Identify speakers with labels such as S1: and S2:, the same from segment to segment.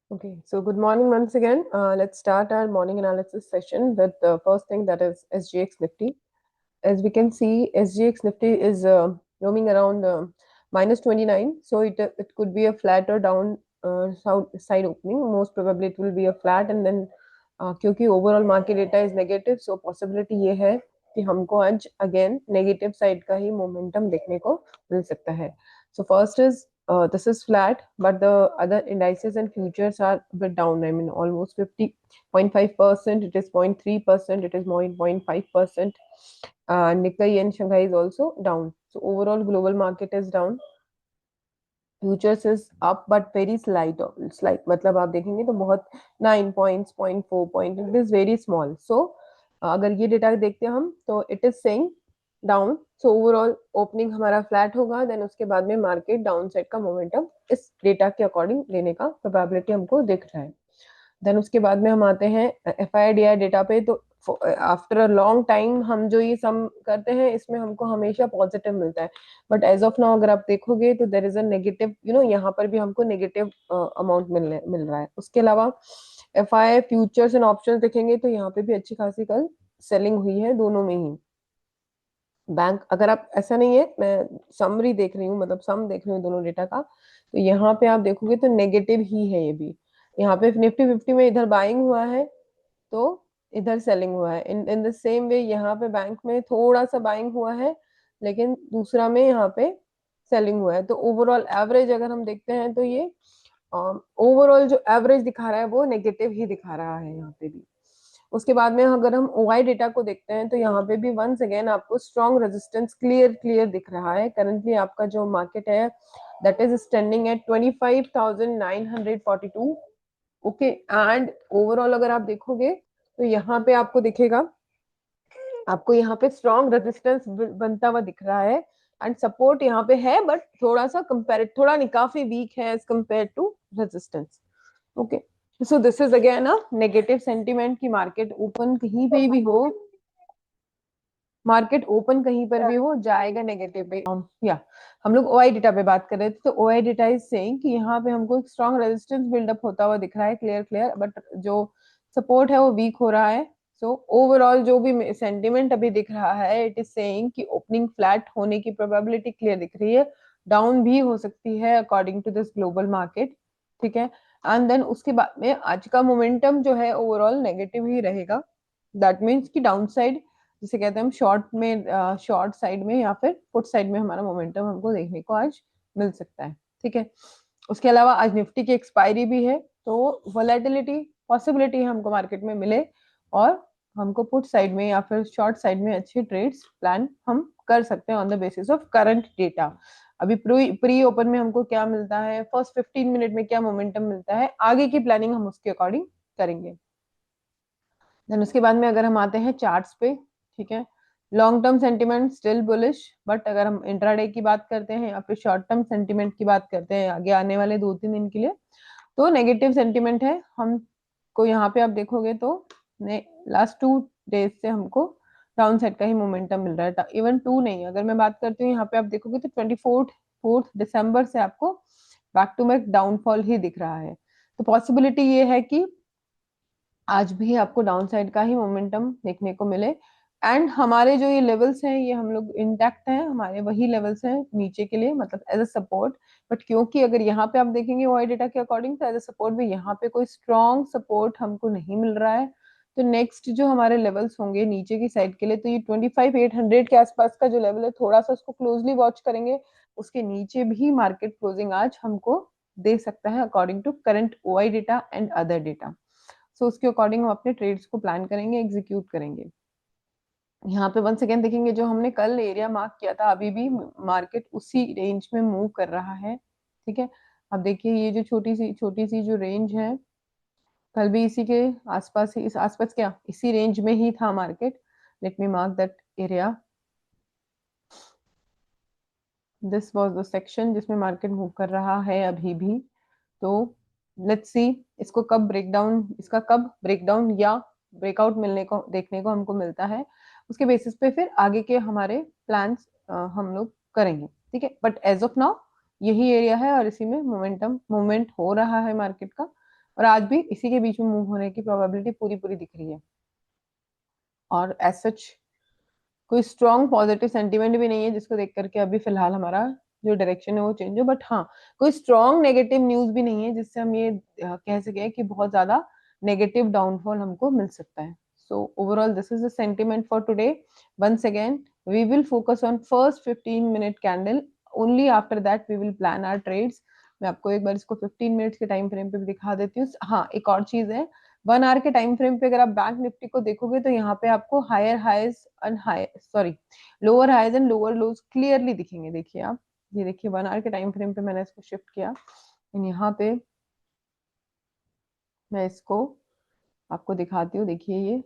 S1: Okay, so good morning once again. Let's start our morning analysis session with the first thing, that is SGX Nifty. As we can see, SGX Nifty is roaming around minus 29. So it could be a flat or down side opening. Most probably it will be a flat, and then क्योंकि overall market data is negative, so possibility ये है कि हमको आज again negative side का ही momentum देखने को मिल सकता है. So first is this is flat, but the other indices and futures are a bit down. I mean, almost 50.5%. It is 0.3%. It is more 0.5%. Nikkei and Shanghai is also down. So overall, global market is down. Futures is up, but very slight. Slight. मतलब आप देखेंगे तो बहुत 9 points, 0.4 point. It is very small. So अगर ये data देखते हैं हम तो it is saying down. So overall opening हमारा फ्लैट होगा, देन उसके बाद में मार्केट डाउन साइड का मोमेंटम इस डेटा के अकॉर्डिंग लेने का प्रोबेबिलिटी हमको दिख रहा है. देन उसके बाद में हम आते हैं FIDI डेटा पे. तो आफ्टर अ लॉन्ग टाइम हम जो ये सम करते हैं इसमें हमको हमेशा पॉजिटिव मिलता है, बट एज ऑफ नाउ अगर आप देखोगे तो देर इज अ नेगेटिव, यहाँ पर भी हमको नेगेटिव अमाउंट मिल रहा है. उसके अलावा FI फ्यूचर्स एंड ऑप्शंस देखेंगे तो यहाँ पे भी अच्छी खासी कल सेलिंग हुई है दोनों में ही. बैंक अगर आप, ऐसा नहीं है, मैं समरी देख रही हूँ, मतलब सम देख रही हूँ दोनों डेटा का, तो यहाँ पे आप देखोगे तो नेगेटिव ही है ये भी. यहाँ पे निफ्टी 50 में इधर बाइंग हुआ है तो इधर सेलिंग हुआ है. इन इन द सेम वे यहाँ पे बैंक में थोड़ा सा बाइंग हुआ है, लेकिन दूसरा में यहाँ पे सेलिंग हुआ है. तो ओवरऑल एवरेज अगर हम देखते हैं तो ये ओवरऑल जो एवरेज दिखा रहा है वो नेगेटिव ही दिखा रहा है यहाँ पे भी. उसके बाद में अगर हम OI डेटा को देखते हैं तो यहाँ पे भी वंस अगेन आपको स्ट्रॉन्ग रेजिस्टेंस क्लियर क्लियर दिख रहा है. करंटली आपका जो मार्केट है that is standing at 25,942. Okay, and overall अगर आप देखोगे तो यहाँ पे आपको दिखेगा, आपको यहाँ पे स्ट्रॉन्ग रेजिस्टेंस बनता हुआ दिख रहा है, एंड सपोर्ट यहाँ पे है, बट थोड़ा सा कंपेयर, थोड़ा नहीं, काफी वीक है as compared to resistance. Okay, so this is again a negative sentiment की मार्केट ओपन कहीं पे भी हो, मार्केट ओपन कहीं पर भी हो जाएगा नेगेटिव पे. या हम लोग OI डेटा पे बात कर रहे थे, तो OI डेटा इज सेइंग कि यहाँ पे हमको एक स्ट्रॉन्ग रेजिस्टेंस बिल्डअप होता हुआ दिख रहा है क्लियर क्लियर, बट जो सपोर्ट है वो वीक हो रहा है. सो ओवरऑल जो भी सेंटिमेंट अभी दिख रहा है इट इज सेइंग कि ओपनिंग फ्लैट होने की प्रोबेबिलिटी क्लियर दिख रही है, डाउन भी हो सकती है according to this global market. ठीक है, एंड देन उसके बाद में आज का मोमेंटम जो है ओवरऑल नेगेटिव ही रहेगा. दैट मीन्स कि डाउन साइड जिसे कहते हैं हम शॉर्ट में, शॉर्ट साइड में या फिर फुट साइड में हमारा मोमेंटम हमको देखने को आज मिल सकता है. ठीक है, उसके अलावा आज निफ्टी की एक्सपायरी भी है, तो वोलेटिलिटी पॉसिबिलिटी है हमको मार्केट में मिले और हमको पुट साइड में या फिर शॉर्ट साइड में अच्छे ट्रेड्स प्लान हम कर सकते हैं on the basis of current data. अभी प्री ओपन में हमको क्या मिलता है, फर्स्ट 15 मिनट में क्या मोमेंटम मिलता है, आगे की प्लानिंग हम उसके अकॉर्डिंग करेंगे. देन उसके बाद में अगर हम आते हैं चार्ट्स पे, ठीक है, long term sentiment still bullish, but अगर हम इंट्राडे की बात करते हैं या फिर शॉर्ट टर्म सेंटिमेंट की बात करते हैं आगे आने वाले 2-3 दिन के लिए, तो नेगेटिव सेंटिमेंट है. हमको यहाँ पे आप देखोगे तो लास्ट 2 डेज से हमको डाउन साइड का ही मोमेंटम मिल रहा है. इवन 2 नहीं, अगर मैं बात करती हूँ यहाँ पे आप देखोगे तो 4 दिसंबर से आपको बैक टू बैक डाउनफॉल ही दिख रहा है. तो पॉसिबिलिटी ये है कि आज भी आपको डाउन साइड का ही मोमेंटम देखने को मिले, एंड हमारे जो ये लेवल्स हैं ये हम लोग इंटैक्ट हैं, हमारे वही लेवल्स हैं नीचे के लिए, मतलब एज अ सपोर्ट. बट क्योंकि अगर यहाँ पे आप देखेंगे OI डेटा के अकॉर्डिंग तो एज अ सपोर्ट भी यहाँ पे कोई स्ट्रॉन्ग सपोर्ट हमको नहीं मिल रहा है. तो नेक्स्ट जो हमारे लेवल्स होंगे नीचे की साइड के लिए, तो ये 25,800 के आसपास का जो लेवल है, थोड़ा सा उसको क्लोजली वॉच करेंगे. उसके नीचे भी मार्केट क्लोजिंग आज हमको दे सकता है according to current OI data and other data. So उसके अकॉर्डिंग हम अपने ट्रेड्स को प्लान करेंगे, एग्जीक्यूट करेंगे. यहाँ पे वंस अगेन देखेंगे जो हमने कल एरिया मार्क किया था, अभी भी मार्केट उसी रेंज में मूव कर रहा है. ठीक है, अब देखिए ये जो छोटी सी जो रेंज है, कल भी इसी के आसपास ही, इस आसपास क्या, इसी रेंज में ही था market. Let me mark that area. This was the section जिसमें मार्केट मूव कर रहा है अभी भी. तो लेट्स सी इसको कब ब्रेकडाउन, इसका कब ब्रेकडाउन या ब्रेकआउट मिलने को देखने को हमको मिलता है, उसके बेसिस पे फिर आगे के हमारे प्लान्स हम लोग करेंगे. ठीक है, बट एज ऑफ नाउ यही एरिया है और इसी में मूवमेंट हो रहा है मार्केट का. और आज भी इसी के बीच में मूव होने की प्रोबेबिलिटी पूरी पूरी दिख रही है। और एज सच कोई स्ट्रॉन्ग पॉजिटिव सेंटीमेंट भी नहीं है जिसको देख करके अभी फिलहाल हमारा जो डायरेक्शन है वो चेंज हो, बट हाँ कोई स्ट्रॉन्ग नेगेटिव न्यूज भी नहीं है जिससे हम ये कह सके कि बहुत ज्यादा नेगेटिव डाउनफॉल हमको मिल सकता है। So overall this is the sentiment for today. Once again we will focus on first 15 minute candle, only after that we will plan our trades. मैं आपको एक बार इसको 15 मिनट्स के टाइम फ्रेम पे भी दिखा देती हूँ। हाँ एक और चीज है, 1 आवर के टाइम फ्रेम पे अगर आप बैंक निफ्टी को देखोगे तो यहाँ पे आपको higher highs and high sorry lower highs and lower lows clearly दिखेंगे। देखिए आप, ये देखिए 1 आवर के टाइम फ्रेम पे मैंने इसको शिफ्ट किया, यहाँ पे मैं इसको आपको दिखाती हूँ। देखिए ये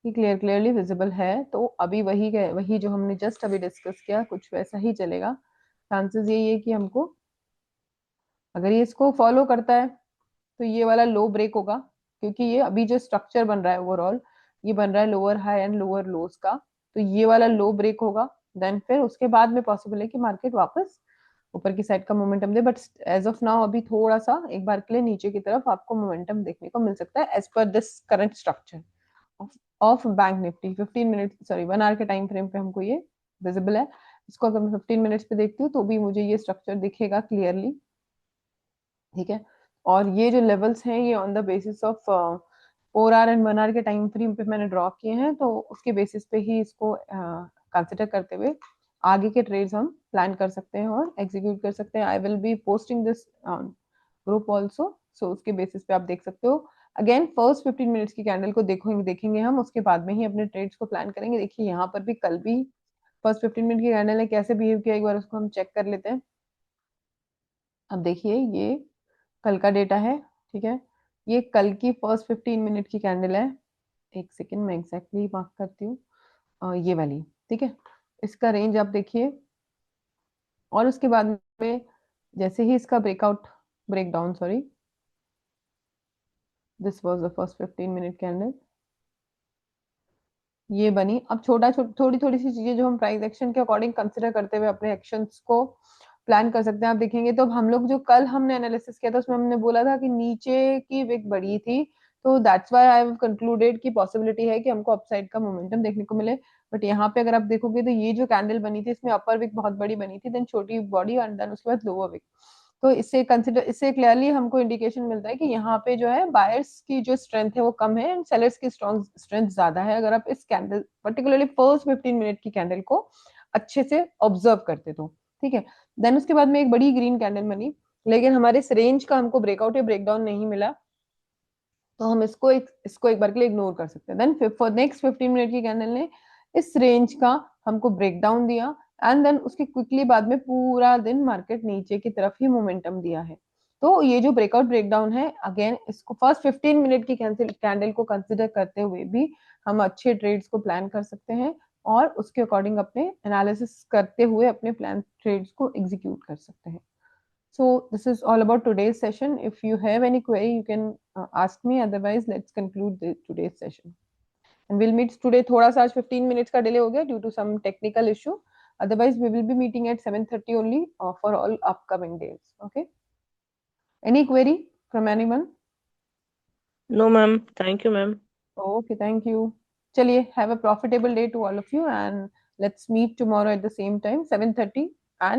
S1: क्लियरली विजिबल है। तो अभी वही वही जो हमने जस्ट अभी डिस्कस किया कुछ वैसा ही चलेगा। चांसेस यही है कि हमको अगर ये इसको फॉलो करता है तो ये वाला लो ब्रेक होगा, क्योंकि ये अभी जो स्ट्रक्चर बन रहा है ओवरऑल ये बन रहा है लोअर हाई एंड लोअर लोज का, तो ये वाला लो ब्रेक होगा। देन फिर उसके बाद में पॉसिबल है कि मार्केट वापस ऊपर की साइड का मोमेंटम दे, बट एज ऑफ नाउ अभी थोड़ा सा एक बार के लिए नीचे की तरफ आपको मोमेंटम देखने को मिल सकता है as per this current structure of Bank Nifty. 15 minute sorry 1 hour के टाइम फ्रेम पे हमको ये विजिबल है। इसको अगर मैं 15 मिनट्स पे देखती हूँ तो भी मुझे ये स्ट्रक्चर दिखेगा क्लियरली, ठीक है। और ये जो लेवल्स हैं ये on the basis of 4 hour and 1 hour के टाइम फ्रेम पे मैंने ड्रॉ किए हैं, तो उसके बेसिस पे ही इसको कंसिडर करते हुए आगे के ट्रेड्स हम प्लान कर सकते हैं और एग्जीक्यूट कर सकते हैं। I will be posting this group also, so उसके बेसिस पे आप देख सकते हो। अगेन फर्स्ट 15 मिनट्स की कैंडल को देखेंगे हम, उसके बाद में ही अपने ट्रेड्स को प्लान करेंगे। देखिए यहाँ पर भी कल भी फर्स्ट 15 मिनट की कैंडल ने कैसे बिहेव किया एक बार उसको हम चेक कर लेते हैं। अब देखिए ये कल का डेटा है, ठीक है। ये कल की फर्स्ट 15 मिनट की कैंडल है। एक सेकेंड मैं एग्जैक्टली मार्क करती हूँ, ये वाली, ठीक है। इसका रेंज आप देखिए और उसके बाद में जैसे ही इसका breakdown sorry, this was the first 15 minute candle, ये बनी। अब थोड़ी थोड़ी सी चीजें जो हम प्राइस एक्शन के अकॉर्डिंग कंसिडर करते हुए अपने एक्शंस को प्लान कर सकते हैं। आप देखेंगे तो हम लोग जो कल हमने एनालिसिस किया था उसमें हमने बोला था कि नीचे की विक बड़ी थी, तो that's why I have concluded कि पॉसिबिलिटी है कि हमको अपसाइड का मोमेंटम देखने को मिले। बट यहाँ पे अगर आप देखोगे तो ये जो कैंडल बनी थी इसमें अपर विक बहुत बड़ी बनी थी, देन छोटी बॉडी एंड देन उसके बाद लोअर विक। तो इससे क्लियरली हमको इंडिकेशन मिलता है कि यहाँ पे जो है बायर्स की जो स्ट्रेंथ है वो कम है एंड सेलर्स की स्ट्रॉन्ग स्ट्रेंथ ज्यादा है, अगर आप इस कैंडल पर्टिकुलरली फर्स्ट 15 मिनट की कैंडल को अच्छे से ऑब्जर्व करते तो, ठीक है। देन उसके बाद में एक बड़ी ग्रीन कैंडल बनी, लेकिन हमारे इस रेंज का हमको ब्रेकआउट या ब्रेकडाउन नहीं मिला, तो हम इसको एक बार के लिए इग्नोर कर सकते हैं। देन फॉर नेक्स्ट 15 मिनट की कैंडल ने इस रेंज का हमको ब्रेकडाउन दिया एंड देन उसके क्विकली बाद में पूरा दिन मार्केट नीचे की तरफ ही मोमेंटम दिया है। तो ये जो ब्रेकआउट ब्रेकडाउन है अगेन इसको फर्स्ट 15 मिनट की कैंडल को कंसिडर करते हुए भी हम अच्छे ट्रेड्स को प्लान कर सकते हैं और उसके अकॉर्डिंग अपने एनालिसिस करते हुए अपने प्लान ट्रेड्स को एग्जीक्यूट कर सकते हैं। So this is all about today's session. If you have any query, you can ask me. Otherwise, let's conclude today's session. And we'll meet today. थोड़ा सा आज 15 minutes का delay हो गया due to some technical issue. Otherwise, we will be meeting at 7:30 only for all upcoming days. Okay. Any query from anyone?
S2: No, ma'am. Thank you, ma'am.
S1: Okay, thank you. चलिए, have a profitable day to all of you and let's meet tomorrow at the same time, 7:30 and